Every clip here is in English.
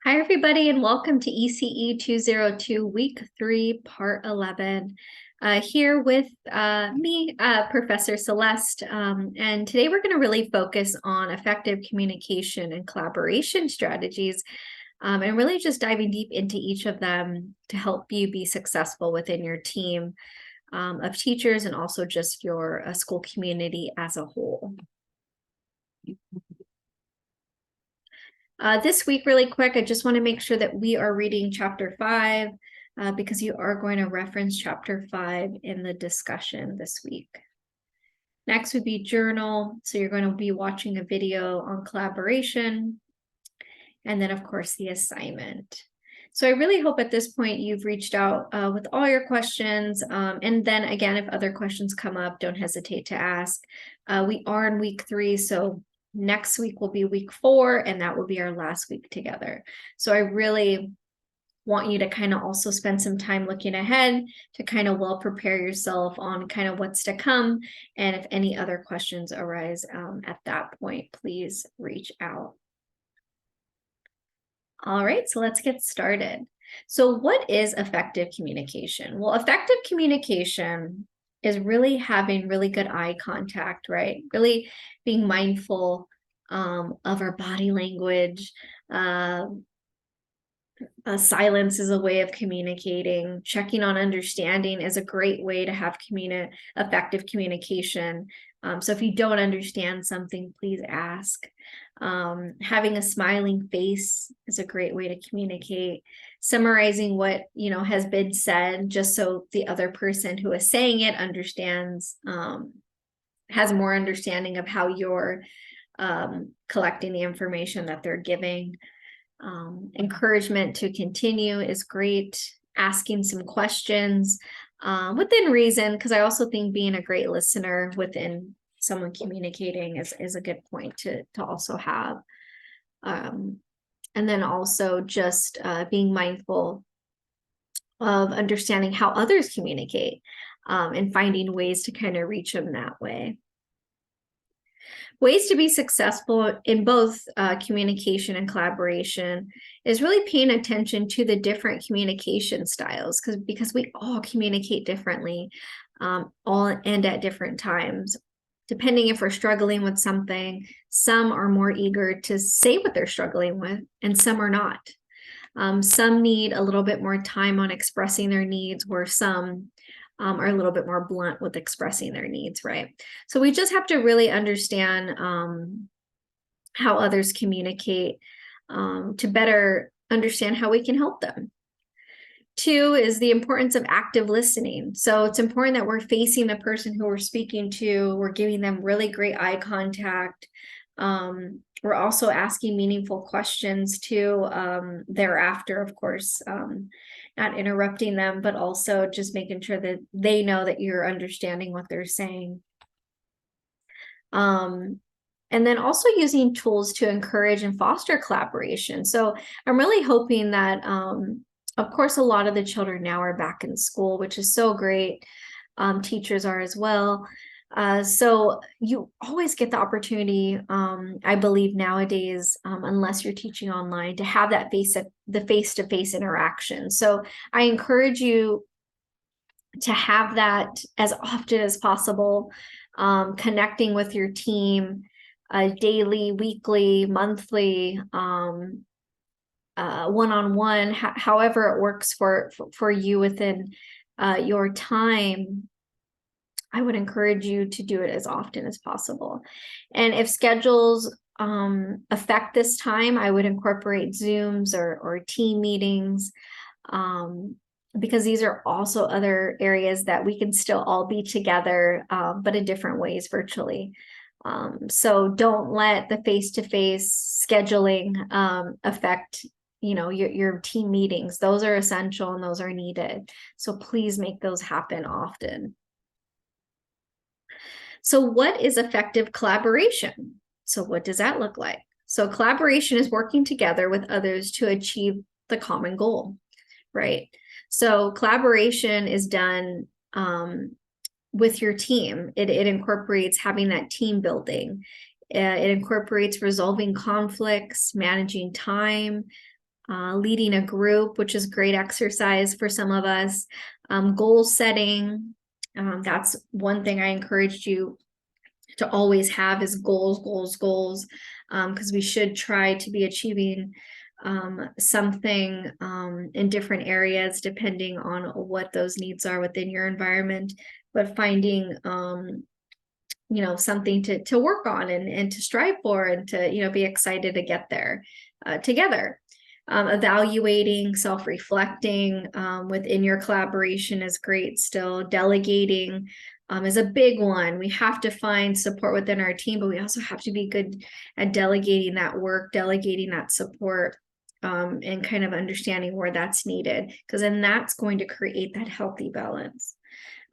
Hi, everybody, and welcome to ECE 202, Week 3, Part 11. Here with me, Professor Celeste, and today we're going to really focus on effective communication and collaboration strategies, and really just diving deep into each of them to help you be successful within your team of teachers and also just your school community as a whole. This week, really quick, I just want to make sure that we are reading Chapter 5 because you are going to reference Chapter 5 in the discussion this week. Next would be journal. So you're going to be watching a video on collaboration. And then, of course, the assignment. So I really hope at this point you've reached out with all your questions. And then again, if other questions come up, don't hesitate to ask. We are in week 3, so next week will be week 4, and that will be our last week together. So I really want you to kind of also spend some time looking ahead to kind of well prepare yourself on kind of what's to come. And if any other questions arise at that point, please reach out. All right, so let's get started. So what is effective communication? Well, effective communication is really having really good eye contact, right? Really being mindful of our body language. Silence is a way of communicating. Checking on understanding is a great way to have effective communication. So if you don't understand something, please ask. Having a smiling face is a great way to communicate. Summarizing what has been said, just so the other person who is saying it understands, has more understanding of how you're collecting the information that they're giving. Encouragement to continue is great. Asking some questions within reason, because I also think being a great listener within someone communicating is a good point to also have. And then also just being mindful of understanding how others communicate and finding ways to kind of reach them that way. Ways to be successful in both communication and collaboration is really paying attention to the different communication styles, because we all communicate differently, all and at different times. Depending if we're struggling with something, some are more eager to say what they're struggling with, and some are not. Some need a little bit more time on expressing their needs, where some are a little bit more blunt with expressing their needs, right? So we just have to really understand how others communicate to better understand how we can help them. 2 is the importance of active listening. So it's important that we're facing the person who we're speaking to. We're giving them really great eye contact. We're also asking meaningful questions too thereafter, of course, not interrupting them, but also just making sure that they know that you're understanding what they're saying. And then also using tools to encourage and foster collaboration. So I'm really hoping that, of course, a lot of the children now are back in school, which is so great. Teachers are as well. So you always get the opportunity, I believe nowadays, unless you're teaching online, to have that face-to-face interaction. So I encourage you to have that as often as possible, connecting with your team daily, weekly, monthly, one-on-one, however it works for you within your time. I would encourage you to do it as often as possible. And if schedules affect this time, I would incorporate Zooms or team meetings, because these are also other areas that we can still all be together, but in different ways virtually. So don't let the face-to-face scheduling affect your team meetings. Those are essential and those are needed. So please make those happen often. So what is effective collaboration? So what does that look like? So collaboration is working together with others to achieve the common goal, right? So collaboration is done with your team. It incorporates having that team building. It incorporates resolving conflicts, managing time, leading a group, which is great exercise for some of us, goal setting. That's one thing I encouraged you to always have is goals, goals, goals, because we should try to be achieving something in different areas depending on what those needs are within your environment, but finding something to work on and to strive for and to be excited to get there together. Evaluating, self-reflecting within your collaboration is great still. Delegating is a big one. We have to find support within our team, but we also have to be good at delegating that work, delegating that support, and kind of understanding where that's needed, because then that's going to create that healthy balance.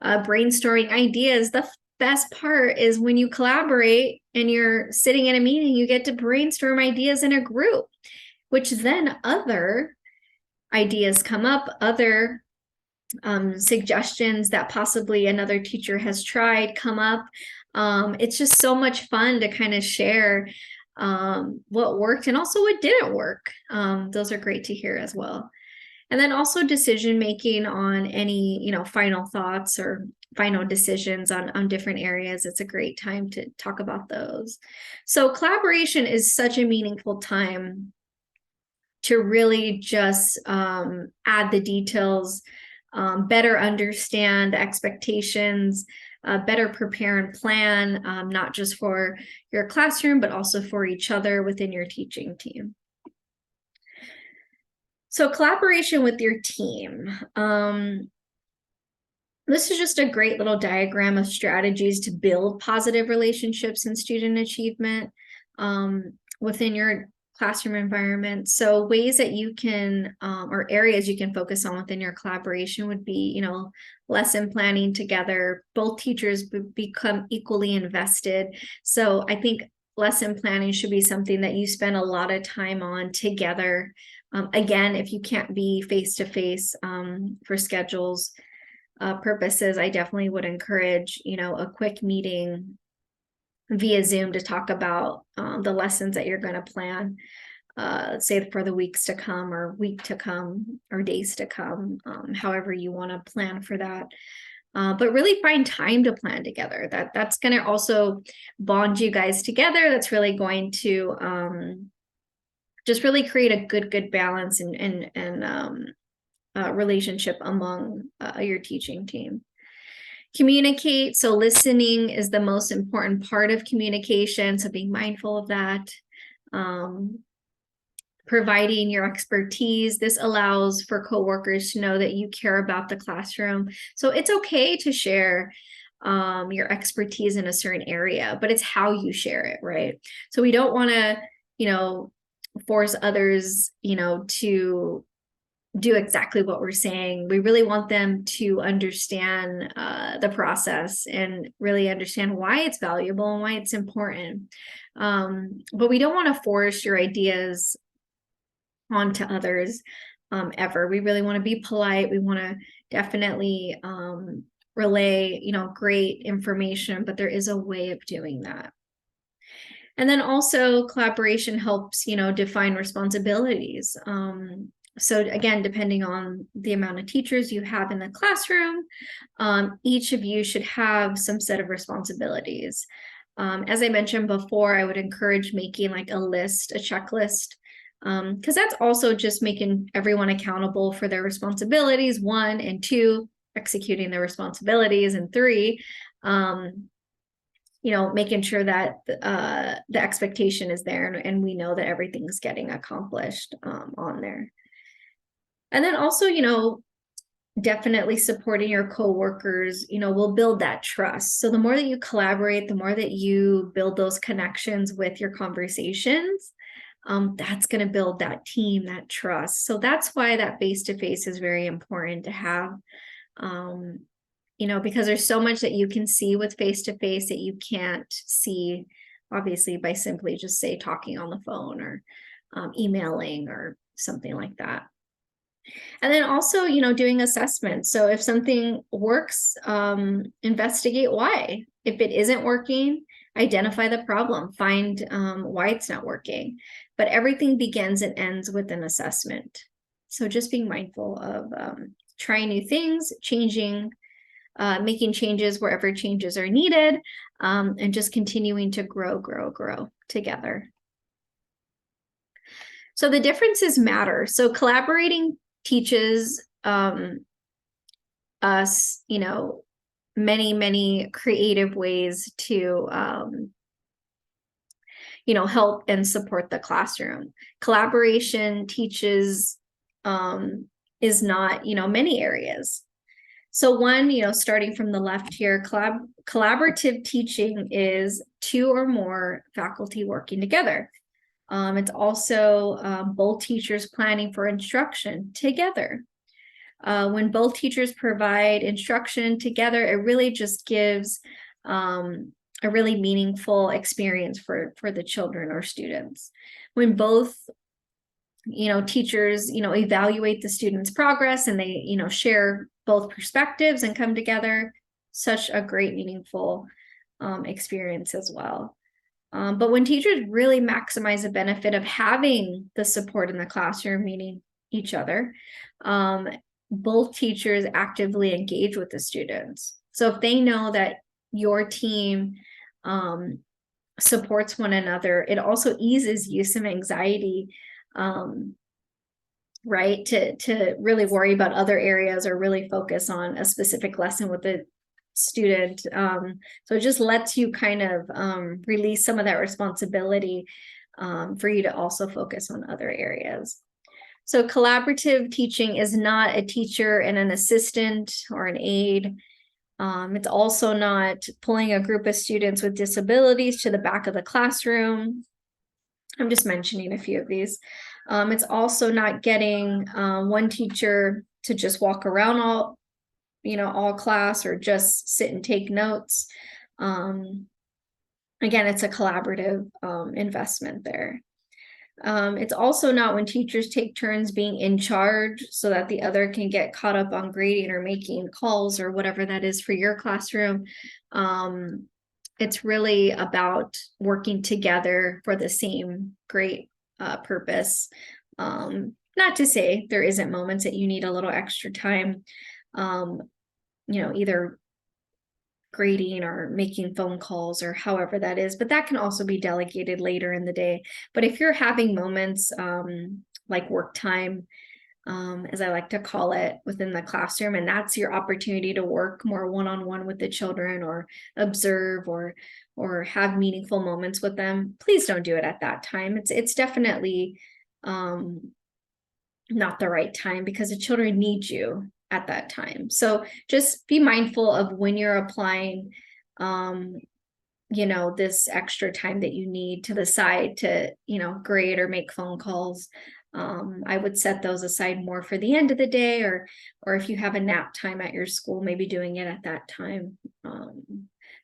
Brainstorming ideas. The best part is when you collaborate and you're sitting in a meeting, you get to brainstorm ideas in a group, which then other ideas come up, other suggestions that possibly another teacher has tried come up. It's just so much fun to kind of share what worked and also what didn't work. Those are great to hear as well. And then also decision making on any, final thoughts or final decisions on different areas. It's a great time to talk about those. So collaboration is such a meaningful time to really just add the details, better understand the expectations, better prepare and plan, not just for your classroom, but also for each other within your teaching team. So collaboration with your team. This is just a great little diagram of strategies to build positive relationships and student achievement within your classroom environment. So ways that you can, or areas you can focus on within your collaboration would be, lesson planning together. Both teachers become equally invested. So I think lesson planning should be something that you spend a lot of time on together. Again, if you can't be face-to-face for schedules purposes, I definitely would encourage, a quick meeting via Zoom to talk about the lessons that you're going to plan, say for the weeks to come or week to come or days to come, however you want to plan for that. But really find time to plan together. That's going to also bond you guys together. That's really going to just really create a good balance and relationship among your teaching team. Communicate. So listening is the most important part of communication. So being mindful of that. Providing your expertise. This allows for coworkers to know that you care about the classroom. So it's okay to share your expertise in a certain area, but it's how you share it, right? So we don't want to, force others, to do exactly what we're saying. We really want them to understand the process and really understand why it's valuable and why it's important. But we don't want to force your ideas onto others ever. We really want to be polite. We want to definitely relay, great information, but there is a way of doing that. And then also collaboration helps, define responsibilities. So again, depending on the amount of teachers you have in the classroom, each of you should have some set of responsibilities. As I mentioned before, I would encourage making like a list, a checklist, because that's also just making everyone accountable for their responsibilities, 1, and 2, executing their responsibilities, and 3, making sure that the expectation is there and we know that everything's getting accomplished on there. And then also, definitely supporting your coworkers, will build that trust. So the more that you collaborate, the more that you build those connections with your conversations, that's going to build that team, that trust. So that's why that face-to-face is very important to have. Because there's so much that you can see with face-to-face that you can't see, obviously, by simply just say talking on the phone or emailing or something like that. And then also, doing assessments. So if something works, investigate why. If it isn't working, identify the problem, find why it's not working. but everything begins and ends with an assessment. So just being mindful of trying new things, changing, making changes wherever changes are needed, and just continuing to grow together. So the differences matter. So collaborating teaches us, many creative ways to help and support the classroom. Collaboration teaches is not, many areas. So one, starting from the left here, collaborative teaching is 2 or more faculty working together. It's also both teachers planning for instruction together. When both teachers provide instruction together, it really just gives a really meaningful experience for the children or students. When both teachers evaluate the students' progress and they share both perspectives and come together, such a great meaningful experience as well. But when teachers really maximize the benefit of having the support in the classroom, meaning each other, both teachers actively engage with the students. So if they know that your team supports one another, it also eases you some anxiety, right, to really worry about other areas or really focus on a specific lesson with the student. So it just lets you kind of release some of that responsibility for you to also focus on other areas. So collaborative teaching is not a teacher and an assistant or an aide. It's also not pulling a group of students with disabilities to the back of the classroom. I'm just mentioning a few of these. It's also not getting one teacher to just walk around all class or just sit and take notes. Again, it's a collaborative investment there. It's also not when teachers take turns being in charge so that the other can get caught up on grading or making calls or whatever that is for your classroom. It's really about working together for the same great purpose. Not to say there isn't moments that you need a little extra time, either grading or making phone calls or however that is, but that can also be delegated later in the day. But if you're having moments like work time, as I like to call it, within the classroom, and that's your opportunity to work more one-on-one with the children or observe or have meaningful moments with them, please don't do it at that time. It's definitely not the right time because the children need you at that time. So just be mindful of when you're applying, this extra time that you need to the side to, grade or make phone calls. I would set those aside more for the end of the day, or if you have a nap time at your school, maybe doing it at that time.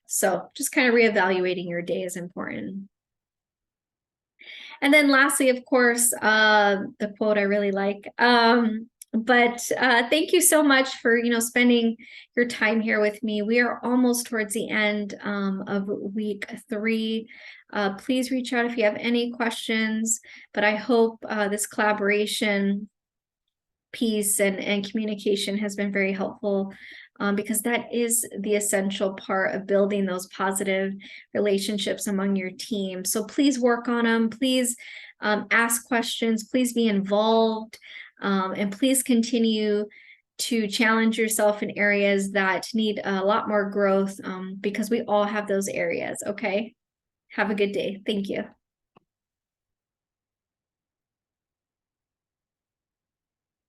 So just kind of reevaluating your day is important. And then lastly, of course, the quote I really like, but thank you so much for spending your time here with me. We are almost towards the end of week 3. Please reach out if you have any questions, but I hope this collaboration piece and communication has been very helpful, because that is the essential part of building those positive relationships among your team. So please work on them. Please ask questions. Please be involved. And please continue to challenge yourself in areas that need a lot more growth, because we all have those areas. Okay. Have a good day. Thank you.